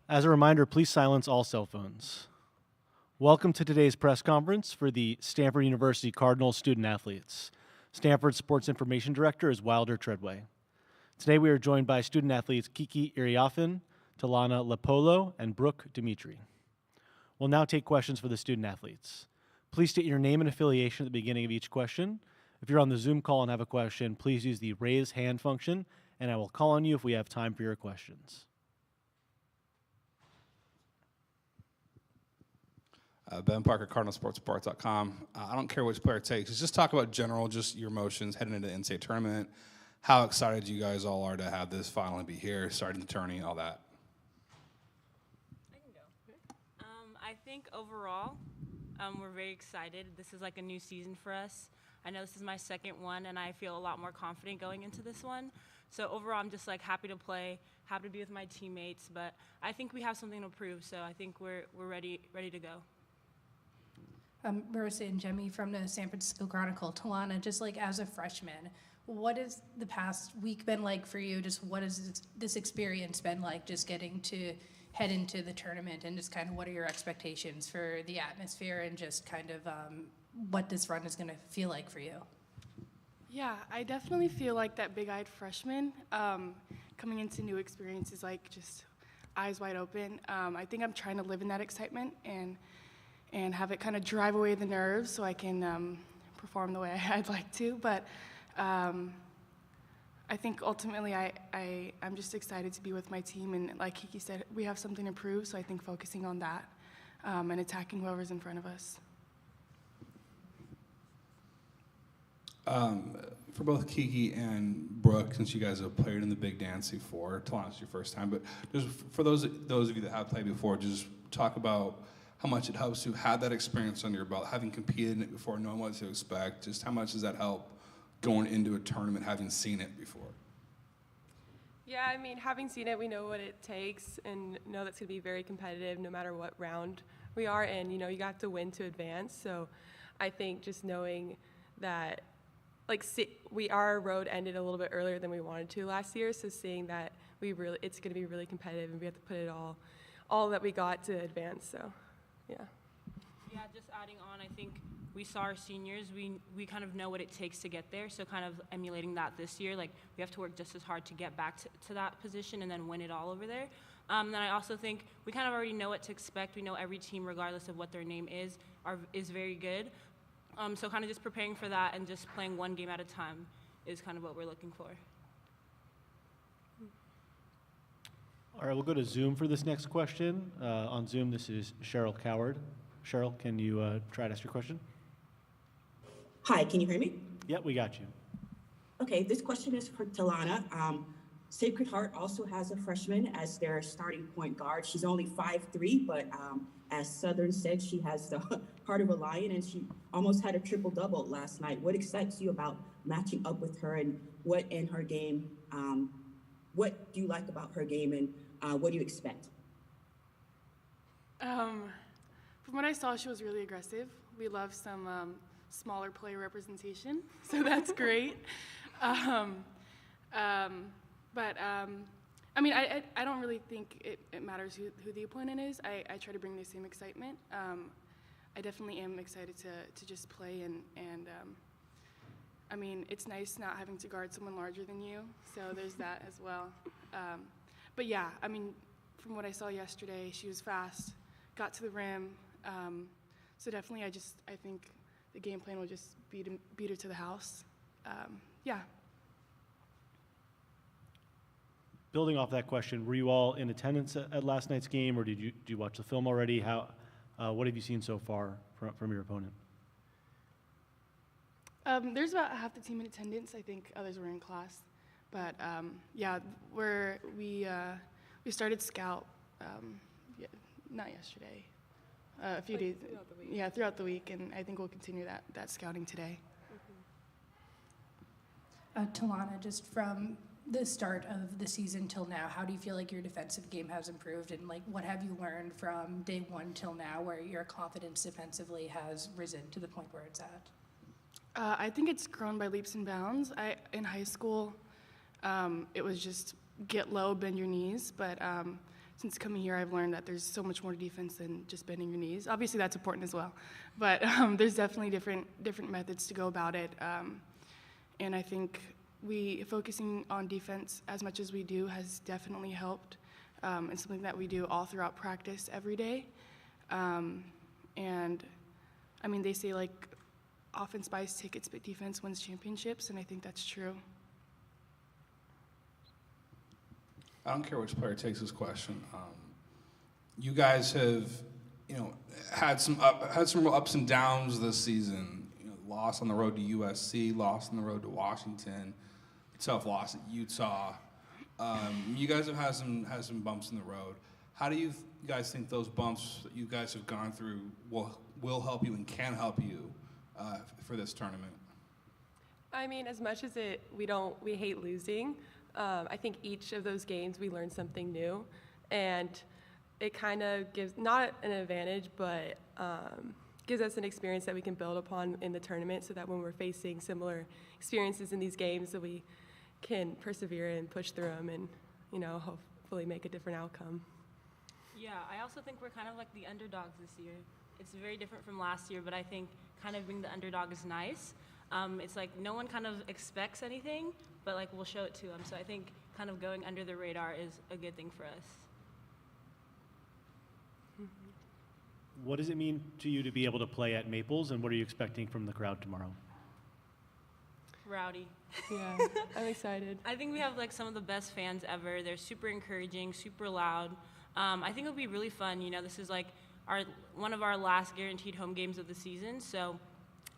As a reminder, please silence all cell phones. Welcome to today's press conference for the Stanford University Cardinals student athletes. Stanford's Sports Information Director is Wilder Treadway. Today we are joined by student athletes Kiki Iriafin, Talana Lepolo, and Brooke Dimitri. We'll now take questions for the student athletes. Please state your name and affiliation at the beginning of each question. If you're on the Zoom call and have a question, please use the raise hand function, and I will call on you if we have time for your questions. Ben Parker, CardinalSportsReport.com. I don't care which player takes. Just talk about just your emotions heading into the NCAA tournament. How excited you guys all are to have this finally be here, starting the tourney, all that. I can go. I think overall, we're very excited. This is like a new season for us. I know this is my second one, and I feel a lot more confident going into this one. So overall, I'm just like happy to play, happy to be with my teammates. But I think we have something to prove. So I think we're ready to go. Marissa and Jemmy from the San Francisco Chronicle. Talana, just like as a freshman, what has the past week been like for you? Just what has this experience been like, just getting to head into the tournament, and just kind of what are your expectations for the atmosphere and just kind of what this run is going to feel like for you? Yeah, I definitely feel like that big-eyed freshman coming into new experiences, like just eyes wide open. I think I'm trying to live in that excitement and have it kind of drive away the nerves so I can perform the way I'd like to. But I think ultimately I'm just excited to be with my team. And like Kiki said, we have something to prove, so I think focusing on that and attacking whoever's in front of us. For both Kiki and Brooke, since you guys have played in the Big Dance before, Talana's your first time, but just for those of you that have played before, just talk about how much it helps to have that experience under your belt, having competed in it before, knowing what to expect. Just how much does that help going into a tournament, having seen it before? Yeah, I mean, having seen it, we know what it takes and know that's going to be very competitive no matter what round we are in. You know, you got to win to advance. So I think just knowing that, like, our road ended a little bit earlier than we wanted to last year. So seeing that it's going to be really competitive and we have to put it all that we got to advance. So. Yeah. Yeah, just adding on, I think we saw our seniors, we kind of know what it takes to get there, so kind of emulating that this year, like we have to work just as hard to get back to that position and then win it all over there. Then I also think we kind of already know what to expect. We know every team, regardless of what their name is very good. So kind of just preparing for that and just playing one game at a time is kind of what we're looking for. All right, we'll go to Zoom for this next question. On Zoom, this is Cheryl Coward. Cheryl, can you try to ask your question? Hi, can you hear me? Yeah, we got you. Okay, this question is for Talana. Sacred Heart also has a freshman as their starting point guard. She's only 5'3", but as Southern said, she has the heart of a lion, and she almost had a triple-double last night. What excites you about matching up with her, and what in her game, what do you like about her game, and what do you expect? From what I saw, she was really aggressive. We love some smaller player representation, so that's great. I mean, I don't really think it matters who the opponent is. I try to bring the same excitement. I definitely am excited to just play, and I mean, it's nice not having to guard someone larger than you, so there's that as well. But yeah, I mean, from what I saw yesterday, she was fast, got to the rim. So definitely, I think the game plan will just beat her to the house. Yeah. Building off that question, were you all in attendance at last night's game, or did you watch the film already? What have you seen so far from your opponent? There's about half the team in attendance. I think others were in class, but yeah, we started scout. Not yesterday. A few days. Throughout the week. Yeah, throughout the week, and I think we'll continue that scouting today. Talana, just from the start of the season till now, how do you feel like your defensive game has improved, and like what have you learned from day one till now where your confidence defensively has risen to the point where it's at? I think it's grown by leaps and bounds. In high school, it was just get low, bend your knees, but since coming here, I've learned that there's so much more to defense than just bending your knees. Obviously, that's important as well, but there's definitely different methods to go about it. And I think focusing on defense as much as we do has definitely helped. It's something that we do all throughout practice every day. And I mean, they say like offense buys tickets, but defense wins championships, and I think that's true. I don't care which player takes this question. You guys have, had some real ups and downs this season. Loss on the road to USC, loss on the road to Washington, tough loss at Utah. You guys have had some bumps in the road. How do you guys think those bumps that you guys have gone through will help you and can help you for this tournament? I mean, as much as we hate losing, I think each of those games we learn something new, and it kind of gives, not an advantage, but gives us an experience that we can build upon in the tournament, so that when we're facing similar experiences in these games, that we can persevere and push through them and, hopefully make a different outcome. Yeah, I also think we're kind of like the underdogs this year. It's very different from last year, but I think kind of being the underdog is nice. It's like no one kind of expects anything, but like we'll show it to them. So I think kind of going under the radar is a good thing for us. What does it mean to you to be able to play at Maples, and what are you expecting from the crowd tomorrow? Rowdy. Yeah, I'm excited. I think we have like some of the best fans ever. They're super encouraging, super loud. I think it'll be really fun. This is like one of our last guaranteed home games of the season, so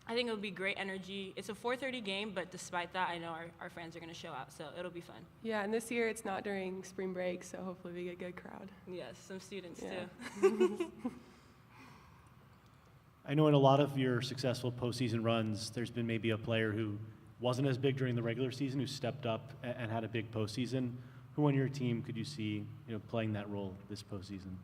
I think it'll be great energy. It's a 4:30 game, but despite that, I know our fans are going to show out, so it'll be fun. Yeah, and this year it's not during spring break, so hopefully we get a good crowd. Yes, some students Yeah. too. I know in a lot of your successful postseason runs, there's been maybe a player who wasn't as big during the regular season who stepped up and had a big postseason. Who on your team could you see playing that role this postseason?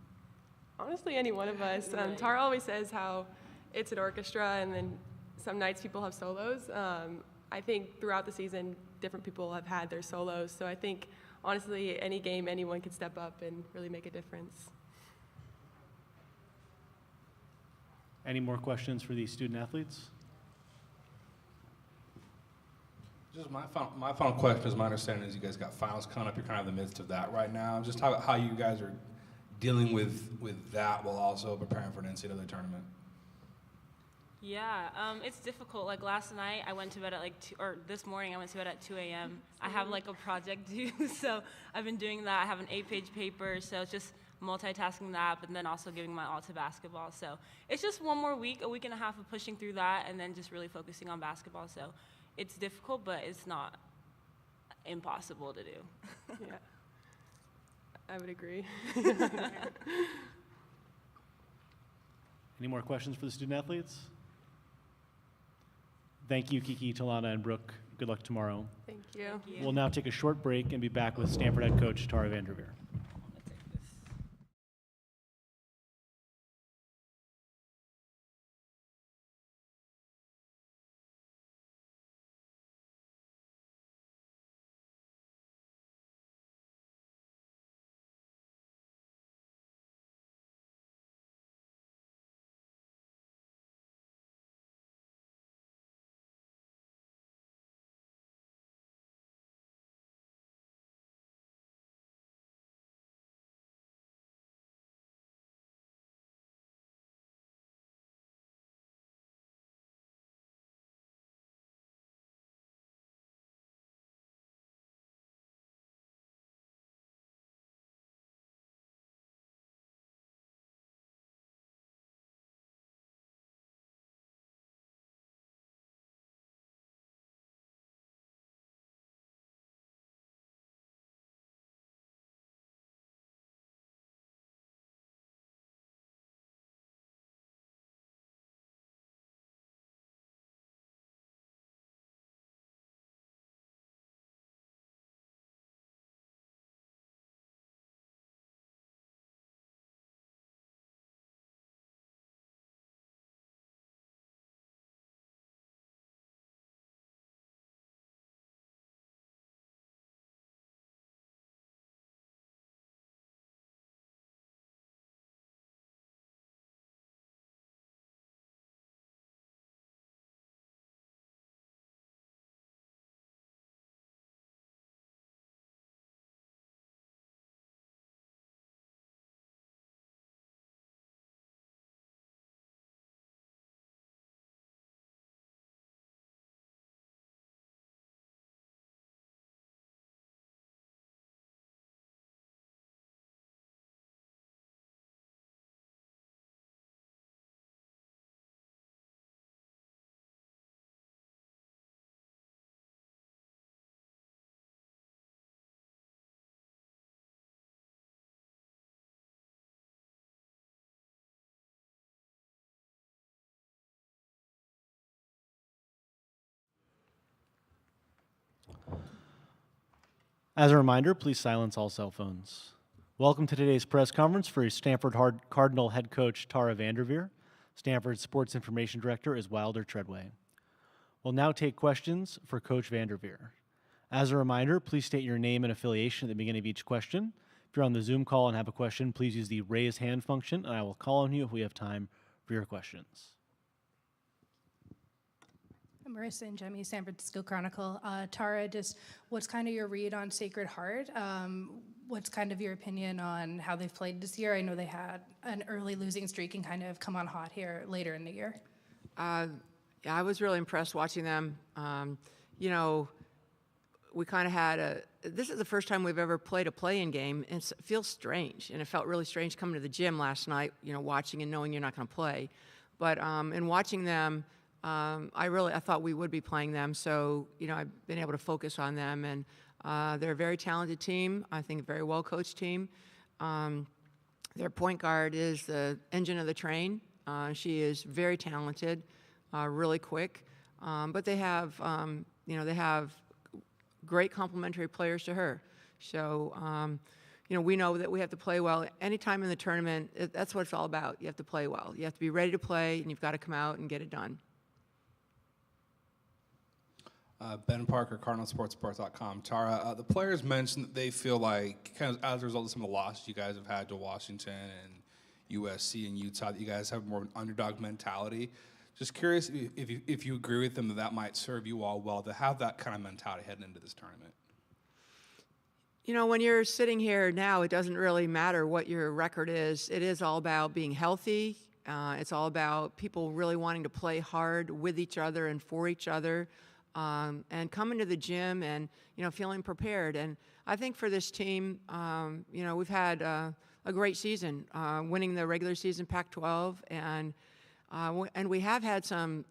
Honestly, any one of us. Right. Tara always says how it's an orchestra, and then some nights people have solos. I think throughout the season, different people have had their solos. So I think, honestly, any game, anyone can step up and really make a difference. Any more questions for these student athletes? Just my final question is, my understanding is you guys got finals coming up. You're kind of in the midst of that right now. Just how you guys are dealing with that while also preparing for an NCAA tournament. Yeah, it's difficult. Like last night, I went to bed at this morning I went to bed at 2 a.m. I have like a project due, so I've been doing that. I have an 8-page paper, so it's just multitasking that, but then also giving my all to basketball. So it's just one more week, a week and a half of pushing through that, and then just really focusing on basketball. So it's difficult, but it's not impossible to do. Yeah, I would agree. Any more questions for the student athletes? Thank you, Kiki, Talana, and Brooke. Good luck tomorrow. Thank you. Thank you. We'll now take a short break and be back with Stanford head coach Tara Vanderveer. As a reminder, please silence all cell phones. Welcome to today's press conference for Stanford Cardinal head coach Tara Vanderveer. Stanford Sports Information Director is Wilder Treadway. We'll now take questions for Coach Vanderveer. As a reminder, please state your name and affiliation at the beginning of each question. If you're on the Zoom call and have a question, please use the raise hand function, and I will call on you if we have time for your questions. Marissa and Jemmy, San Francisco Chronicle. Tara, just what's kind of your read on Sacred Heart? What's kind of your opinion on how they've played this year? I know they had an early losing streak and kind of come on hot here later in the year. Yeah, I was really impressed watching them. We kind of had this is the first time we've ever played a play-in game, and it feels strange. And it felt really strange coming to the gym last night, watching and knowing you're not going to play. But in watching them, I thought we would be playing them. So, I've been able to focus on them. And they're a very talented team. I think a very well-coached team. Their point guard is the engine of the train. She is very talented, really quick. But they have great complementary players to her. So, we know that we have to play well. Anytime in the tournament, that's what it's all about. You have to play well. You have to be ready to play, and you've got to come out and get it done. Ben Parker, CardinalSportSports.com. Tara, the players mentioned that they feel like, kind of as a result of some of the losses you guys have had to Washington and USC and Utah, that you guys have more of an underdog mentality. Just curious if you agree with them that might serve you all well to have that kind of mentality heading into this tournament. When you're sitting here now, it doesn't really matter what your record is. It is all about being healthy. It's all about people really wanting to play hard with each other and for each other. And coming to the gym and, feeling prepared. And I think for this team, we've had a great season, winning the regular season Pac-12, and we have had some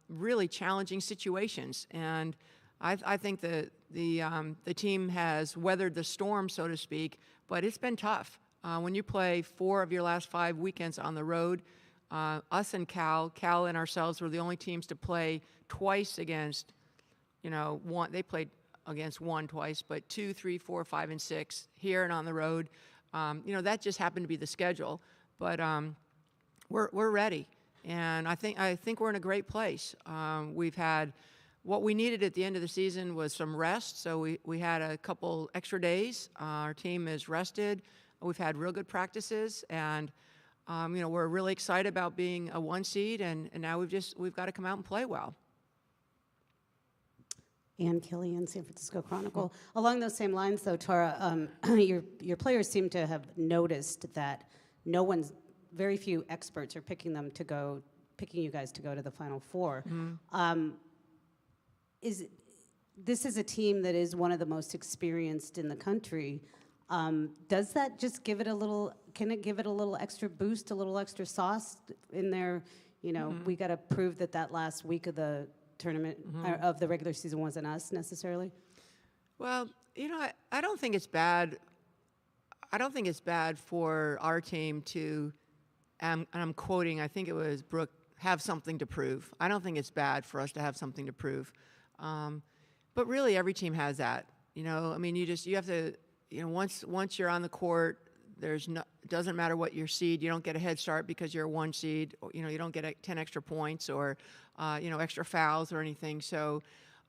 really challenging situations. And I think that the team has weathered the storm, so to speak, but it's been tough. When you play 4 of your last 5 weekends on the road, us and Cal and ourselves were the only teams to play twice against. One, they played against 1 twice, but 2, 3, 4, 5, and 6 here and on the road. That just happened to be the schedule, but we're ready, and I think we're in a great place. We've had what we needed at the end of the season was some rest, so we had a couple extra days. Our team is rested. We've had real good practices, and we're really excited about being a 1 seed, and now we've got to come out and play well. Ann Killian, San Francisco Chronicle. Along those same lines, though, Tara, your players seem to have noticed that very few experts are picking you guys to go to the Final Four. Mm-hmm. This is a team that is one of the most experienced in the country. Does that just give it a little? Can it give it a little extra boost, a little extra sauce in there? Mm-hmm. We got to prove that last week of the tournament of the regular season wasn't us necessarily. Well, I don't think it's bad. I don't think it's bad for our team to, and I'm quoting, I think it was Brooke, have something to prove. I don't think it's bad for us to have something to prove. But really, every team has that. You have to, once you're on the court, it doesn't matter what your seed. You don't get a head start because you're a 1 seed. You don't get 10 extra points or, extra fouls or anything. So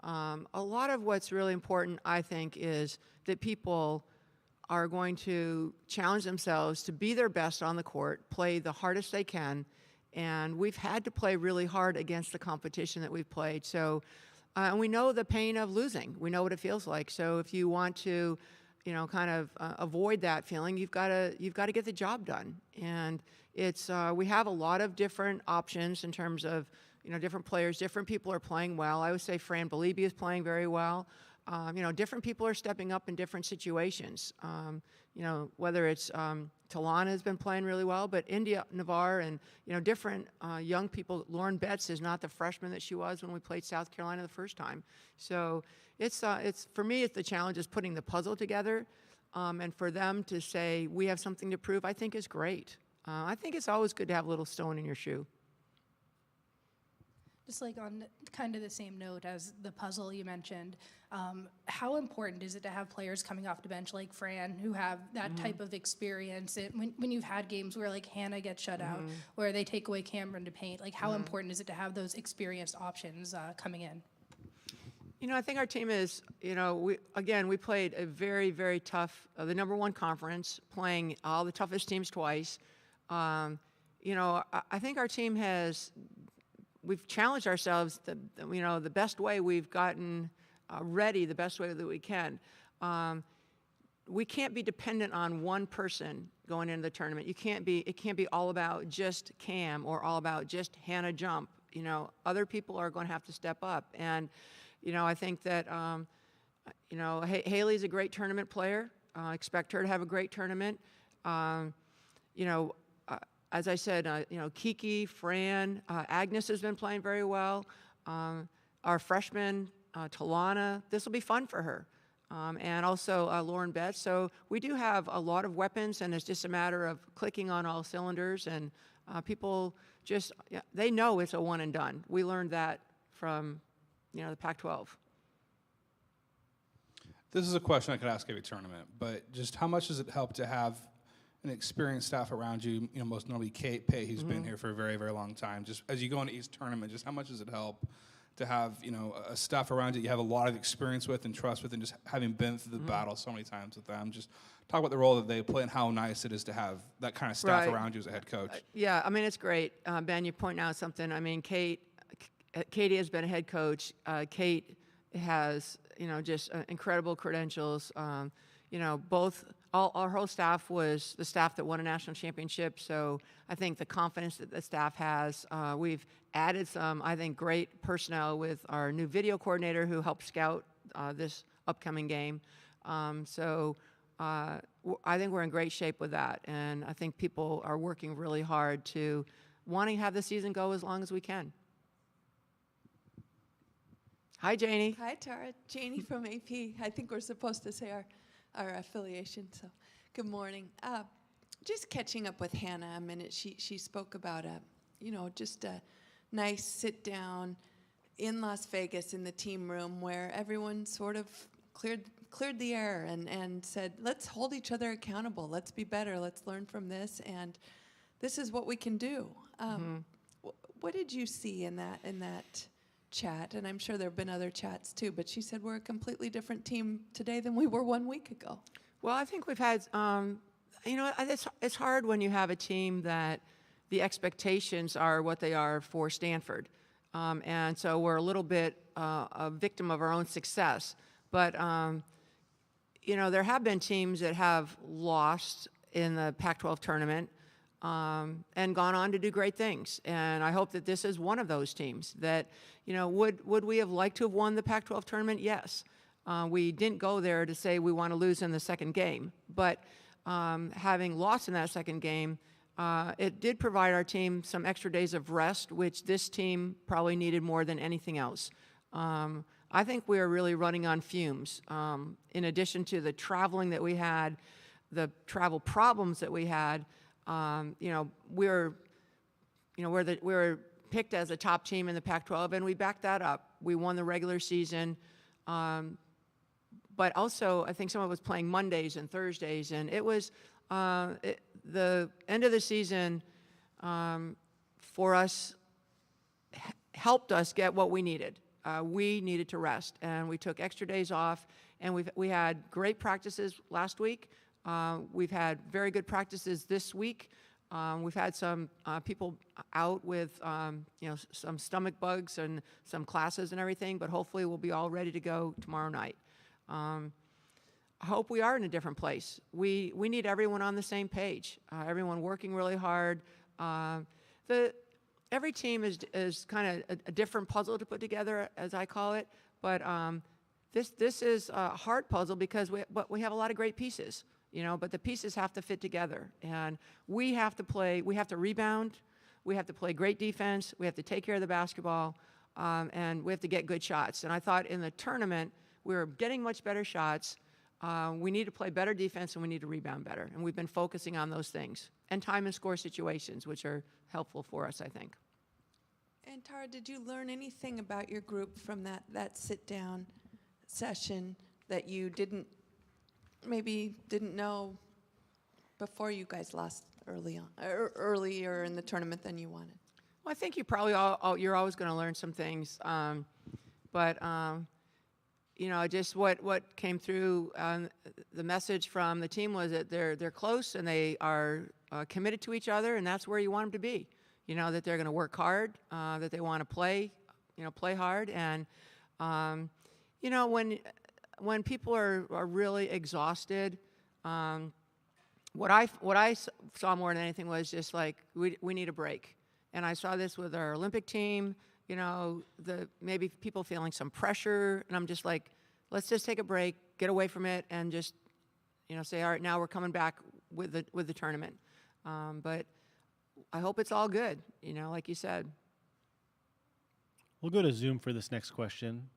a lot of what's really important, I think, is that people are going to challenge themselves to be their best on the court, play the hardest they can. And we've had to play really hard against the competition that we've played. So, and we know the pain of losing. We know what it feels like. So if you want to avoid that feeling, you've got to get the job done. And it's we have a lot of different options in terms of different players. Different people are playing well. I would say Fran Belibi is playing very well. Different people are stepping up in different situations. Whether it's Talana has been playing really well, but India Navarre and different young people. Lauren Betts is not the freshman that she was when we played South Carolina the first time. So it's for me, it's the challenge is putting the puzzle together, and for them to say we have something to prove, I think is great. I think it's always good to have a little stone in your shoe. Just like on kind of the same note as the puzzle you mentioned, how important is it to have players coming off the bench like Fran who have that type of experience? When you've had games where like Hannah gets shut out, where they take away Cameron to paint, like how important is it to have those experienced options coming in? You know, I think our team is, you know, we played a very, very tough, the #1 conference, playing all the toughest teams twice. You know, I think our team we've challenged ourselves, you know, the best way we've gotten ready, the best way that we can. We can't be dependent on one person going into the tournament. It can't be all about just Cam or all about just Hannah Jump. You know, other people are going to have to step up. And, you know, I think that, you know, Haley's a great tournament player. Expect her to have a great tournament. You know, as I said, you know, Kiki, Fran, Agnes has been playing very well. Our freshman, Talana, this will be fun for her. And also Lauren Betts. So we do have a lot of weapons, and it's just a matter of clicking on all cylinders. And people just, they know it's a one and done. We learned that from, you know, the Pac-12. This is a question I could ask every tournament, but just how much does it help to have an experienced staff around you? You know, most notably Kate Pay, who's been here for a very, very long time. Just as you go into each tournament, just how much does it help to have, you know, a staff around you have a lot of experience with and trust with, and just having been through the battle so many times with them? Just talk about the role that they play and how nice it is to have that kind of staff around you as a head coach. Yeah, I mean, it's great. Ben, you point out something. I mean, Katie has been a head coach. Kate has, you know, just incredible credentials. You know, our whole staff was the staff that won a national championship. So I think the confidence that the staff has, we've added some, I think, great personnel with our new video coordinator who helped scout this upcoming game. So I think we're in great shape with that. And I think people are working really hard to wanting to have the season go as long as we can. Hi, Janie. Hi, Tara. Janie from AP. I think we're supposed to say our affiliation, so good morning. Just catching up with Hannah a minute. She spoke about you know, just a nice sit down in Las Vegas in the team room where everyone sort of cleared the air and said, let's hold each other accountable. Let's be better. Let's learn from this, and this is what we can do. What did you see in that chat? And I'm sure there have been other chats too, but she said we're a completely different team today than we were 1 week ago. Well, I think we've had, you know, it's hard when you have a team that the expectations are what they are for Stanford. And so we're a little bit a victim of our own success. But, you know, there have been teams that have lost in the Pac-12 tournament and gone on to do great things. And I hope that this is one of those teams that, you know, would we have liked to have won the Pac-12 tournament? Yes. We didn't go there to say we want to lose in the second game. But having lost in that second game, it did provide our team some extra days of rest, which this team probably needed more than anything else. I think we are really running on fumes. In addition to the traveling that we had, the travel problems that we had, you know, we were picked as a top team in the Pac-12, and we backed that up. We won the regular season, but also I think some of us playing Mondays and Thursdays, and it was the end of the season for us helped us get what we needed. We needed to rest, and we took extra days off, and we had great practices last week. We've had very good practices this week. We've had some people out with, you know, some stomach bugs and some classes and everything, but hopefully we'll be all ready to go tomorrow night. I hope we are in a different place. We need everyone on the same page, everyone working really hard. Every team is kind of a different puzzle to put together, as I call it, but this is a hard puzzle because we have a lot of great pieces. You know, but the pieces have to fit together, and we have to rebound, we have to play great defense, we have to take care of the basketball, and we have to get good shots. And I thought in the tournament, we were getting much better shots. We need to play better defense, and we need to rebound better. And we've been focusing on those things. And time and score situations, which are helpful for us, I think. And Tara, did you learn anything about your group from that sit-down session that you maybe didn't know before you guys lost earlier in the tournament than you wanted? Well, I think you probably you're always going to learn some things, but just what came through. The message from the team was that they're close and they are committed to each other, and that's where you want them to be. That they're going to work hard, that they want to play hard, and when people are really exhausted. What I saw more than anything was just like we need a break, and I saw this with our Olympic team. Maybe people feeling some pressure, and I'm just like, let's just take a break, get away from it, and just say, all right, now we're coming back with the tournament. But I hope it's all good, like you said. We'll go to Zoom for this next question.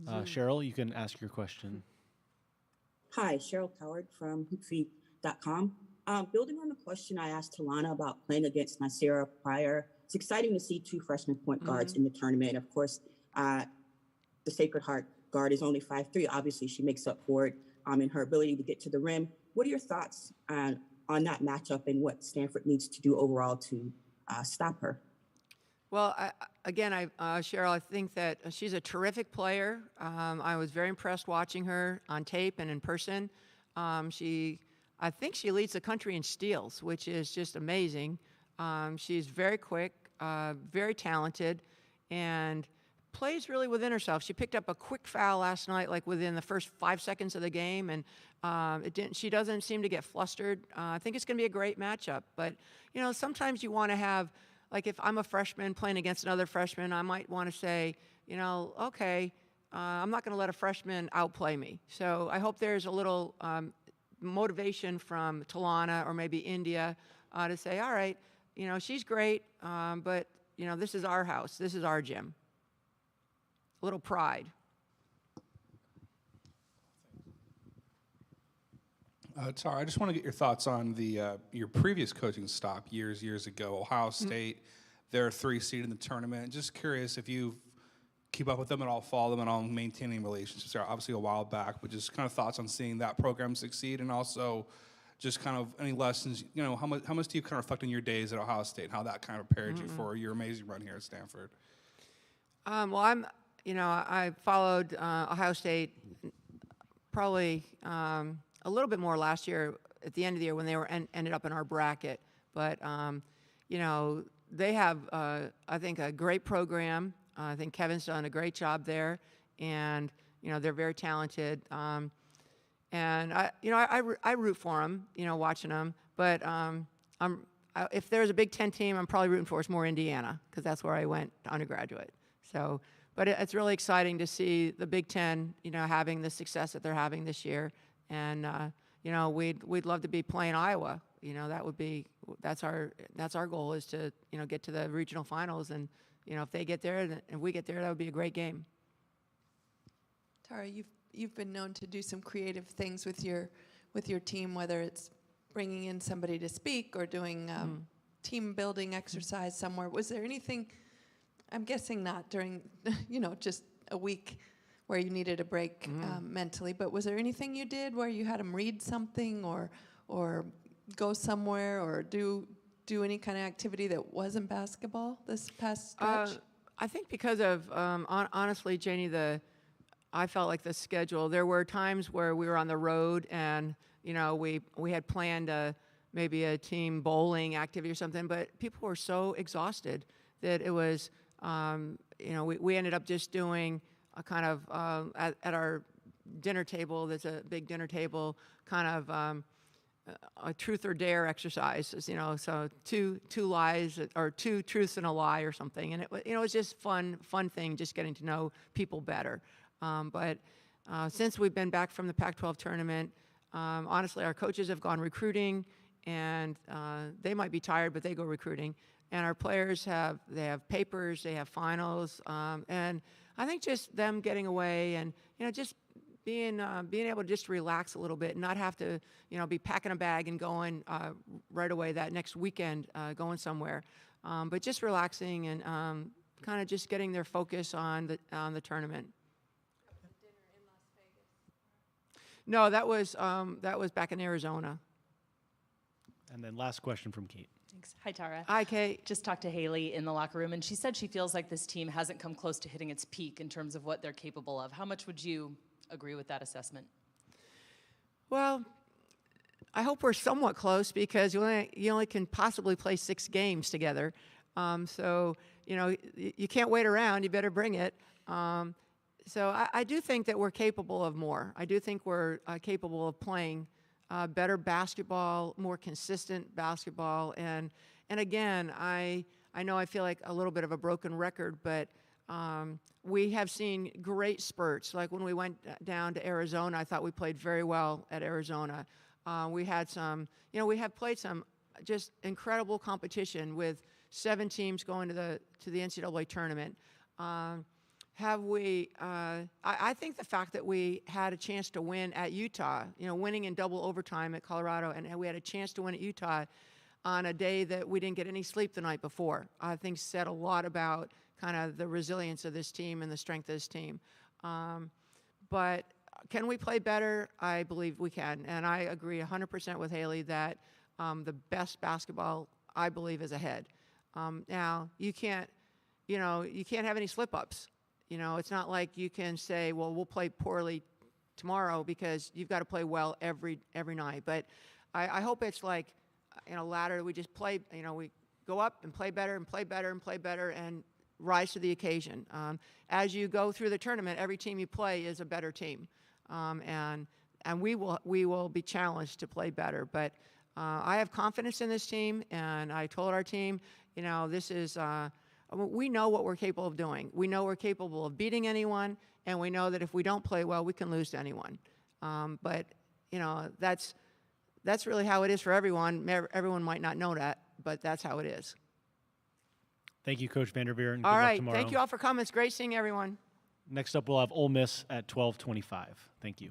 Cheryl, you can ask your question. Hi, Cheryl Coward from hoopfeed.com. Building on the question I asked Talana about playing against Nasira prior, it's exciting to see two freshman point guards in the tournament. Of course, the Sacred Heart guard is only 5'3". Obviously, she makes up for it in her ability to get to the rim. What are your thoughts on that matchup and what Stanford needs to do overall to stop her? Well, Cheryl, I think that she's a terrific player. I was very impressed watching her on tape and in person. I think she leads the country in steals, which is just amazing. She's very quick, very talented, and plays really within herself. She picked up a quick foul last night, like within the first 5 seconds of the game, and she doesn't seem to get flustered. I think it's going to be a great matchup. But, sometimes you want to have, like if I'm a freshman playing against another freshman, I might want to say, okay, I'm not going to let a freshman outplay me. So I hope there's a little motivation from Talana or maybe India to say, all right, she's great, but, this is our house. This is our gym. A little pride. Tara, I just want to get your thoughts on your previous coaching stop years ago, Ohio State. They're 3 seed in the tournament. Just curious if you keep up with them at all, follow them at all, maintaining relationships. They're obviously a while back, but just kind of thoughts on seeing that program succeed, and also just kind of any lessons. How much do you kind of reflect on your days at Ohio State and how that kind of prepared you for your amazing run here at Stanford? Well, I followed Ohio State probably a little bit more last year at the end of the year when they ended up in our bracket. But, they have, I think, a great program. I think Kevin's done a great job there, and, they're very talented. And, I root for them, watching them. But if there's a Big Ten team, I'm probably rooting for it's more Indiana, because that's where I went undergraduate. So. But it's really exciting to see the Big Ten, having the success that they're having this year, and we'd love to be playing Iowa. That's our goal is to get to the regional finals, and if they get there and we get there, that would be a great game. Tara, you've been known to do some creative things with your team, whether it's bringing in somebody to speak or doing team building exercise somewhere. Was there anything? I'm guessing not during, just a week where you needed a break mentally. But was there anything you did where you had them read something or go somewhere or do any kind of activity that wasn't basketball this past stretch? I think because of, honestly, Janie, I felt like the schedule. There were times where we were on the road and, we had planned maybe a team bowling activity or something, but people were so exhausted that it was, we ended up just doing a kind of, at our dinner table, there's a big dinner table, kind of a truth or dare exercise, so two lies or 2 truths and a lie or something. And it was just fun thing, just getting to know people better. But since we've been back from the Pac-12 tournament, honestly, our coaches have gone recruiting, and they might be tired, but they go recruiting. And our players have papers, they have finals, and I think just them getting away and just being able to just relax a little bit and not have to be packing a bag and going right away that next weekend going somewhere, but just relaxing and kind of just getting their focus on the tournament. No, that was back in Arizona. And then last question from Kate. Thanks. Hi, Tara. Hi, Kate. Just talked to Haley in the locker room, and she said she feels like this team hasn't come close to hitting its peak in terms of what they're capable of. How much would you agree with that assessment? Well, I hope we're somewhat close because you only can possibly play 6 games together. So, you can't wait around. You better bring it. So I do think that we're capable of more. I do think we're capable of playing better basketball, more consistent basketball. And again, I know I feel like a little bit of a broken record, but we have seen great spurts. Like when we went down to Arizona, I thought we played very well at Arizona. We had some, we have played some just incredible competition with 7 teams going to the NCAA tournament. I think the fact that we had a chance to win at Utah, winning in double overtime at Colorado, and we had a chance to win at Utah on a day that we didn't get any sleep the night before, I think said a lot about kind of the resilience of this team and the strength of this team. But can we play better? I believe we can. And I agree 100% with Haley that the best basketball, I believe, is ahead. Now, you can't have any slip-ups. It's not like you can say, well, we'll play poorly tomorrow because you've got to play well every night. But I hope it's like in a ladder. We just play, we go up and play better and play better and play better and rise to the occasion. As you go through the tournament, every team you play is a better team. And we will be challenged to play better. But I have confidence in this team, and I told our team, this is we know what we're capable of doing. We know we're capable of beating anyone, and we know that if we don't play well, we can lose to anyone. But that's really how it is for everyone. Everyone might not know that, but that's how it is. Thank you, Coach Vanderveer, and good All luck right, tomorrow. thank you all for coming. It's great seeing everyone. Next up, we'll have Ole Miss at 12:25. Thank you.